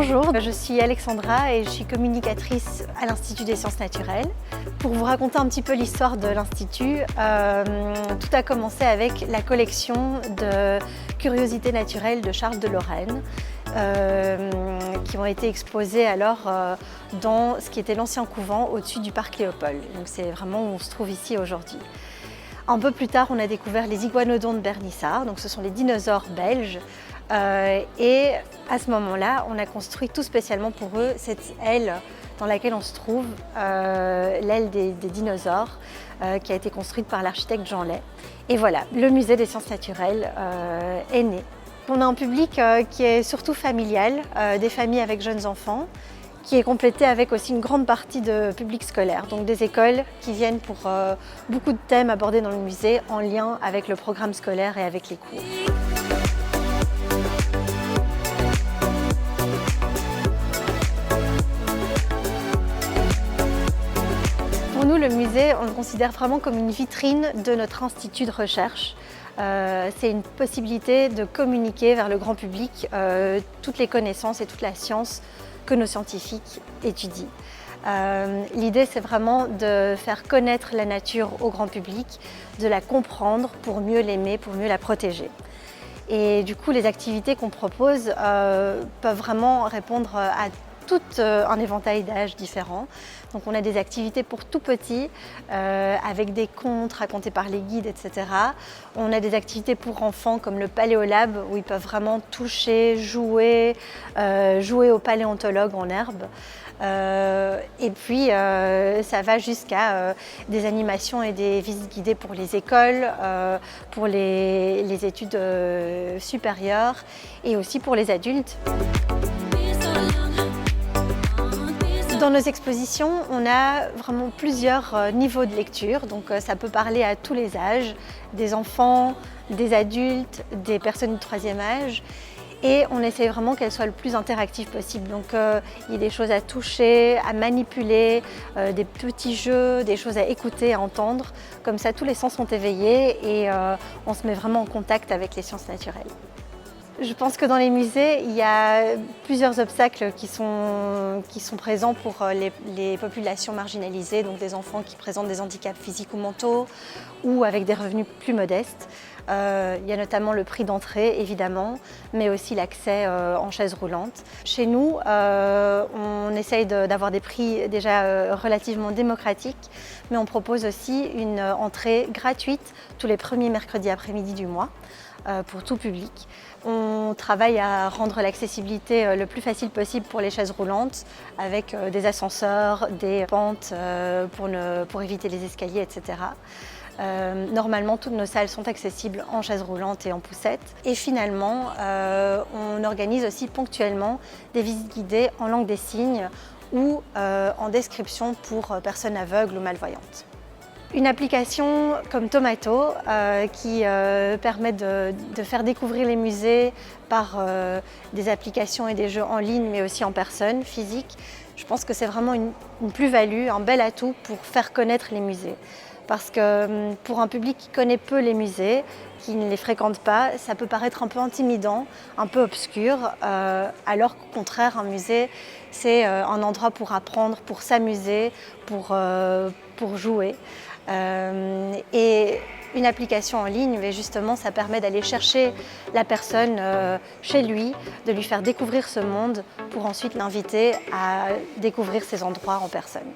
Bonjour, je suis Alexandra et je suis communicatrice à l'Institut des sciences naturelles. Pour vous raconter un petit peu l'histoire de l'Institut, tout a commencé avec la collection de curiosités naturelles de Charles de Lorraine qui ont été exposées alors dans ce qui était l'ancien couvent au-dessus du parc Léopold. Donc c'est vraiment où on se trouve ici aujourd'hui. Un peu plus tard, on a découvert les iguanodons de Bernissart, donc ce sont les dinosaures belges. Et à ce moment-là, on a construit tout spécialement pour eux cette aile dans laquelle on se trouve, l'aile des dinosaures, qui a été construite par l'architecte Jean Lay. Et voilà, le musée des sciences naturelles est né. On a un public qui est surtout familial, des familles avec jeunes enfants, qui est complété avec aussi une grande partie de public scolaire, donc des écoles qui viennent pour beaucoup de thèmes abordés dans le musée en lien avec le programme scolaire et avec les cours. Pour nous, le musée, on le considère vraiment comme une vitrine de notre institut de recherche. C'est une possibilité de communiquer vers le grand public toutes les connaissances et toute la science que nos scientifiques étudient. L'idée, c'est vraiment de faire connaître la nature au grand public, de la comprendre pour mieux l'aimer, pour mieux la protéger. Et du coup, les activités qu'on propose peuvent vraiment répondre à tout un éventail d'âges différents. Donc on a des activités pour tout petits, avec des contes racontés par les guides, etc. On a des activités pour enfants comme le Paléolab, où ils peuvent vraiment toucher, jouer au paléontologue en herbe. Et puis ça va jusqu'à des animations et des visites guidées pour les écoles, pour les études supérieures et aussi pour les adultes. Dans nos expositions, on a vraiment plusieurs niveaux de lecture, donc ça peut parler à tous les âges, des enfants, des adultes, des personnes du troisième âge. Et on essaie vraiment qu'elle soit le plus interactive possible. Donc il y a des choses à toucher, à manipuler, des petits jeux, des choses à écouter, à entendre. Comme ça, tous les sens sont éveillés et on se met vraiment en contact avec les sciences naturelles. Je pense que dans les musées, il y a plusieurs obstacles qui sont présents pour les populations marginalisées, donc des enfants qui présentent des handicaps physiques ou mentaux ou avec des revenus plus modestes. Il y a notamment le prix d'entrée, évidemment, mais aussi l'accès en chaise roulante. Chez nous, on essaye d'avoir des prix déjà relativement démocratiques, mais on propose aussi une entrée gratuite tous les premiers mercredis après-midi du mois pour tout public. On travaille à rendre l'accessibilité le plus facile possible pour les chaises roulantes avec des ascenseurs, des pentes pour éviter les escaliers, etc. Normalement, toutes nos salles sont accessibles en chaises roulantes et en poussettes. Et finalement, on organise aussi ponctuellement des visites guidées en langue des signes ou en description pour personnes aveugles ou malvoyantes. Une application comme Tomato qui permet de faire découvrir les musées par des applications et des jeux en ligne mais aussi en personne, physique. Je pense que c'est vraiment une plus-value, un bel atout pour faire connaître les musées. Parce que pour un public qui connaît peu les musées, qui ne les fréquente pas, ça peut paraître un peu intimidant, un peu obscur, alors qu'au contraire, un musée, c'est un endroit pour apprendre, pour s'amuser, pour jouer. Et une application en ligne, mais justement, ça permet d'aller chercher la personne chez lui, de lui faire découvrir ce monde pour ensuite l'inviter à découvrir ces endroits en personne.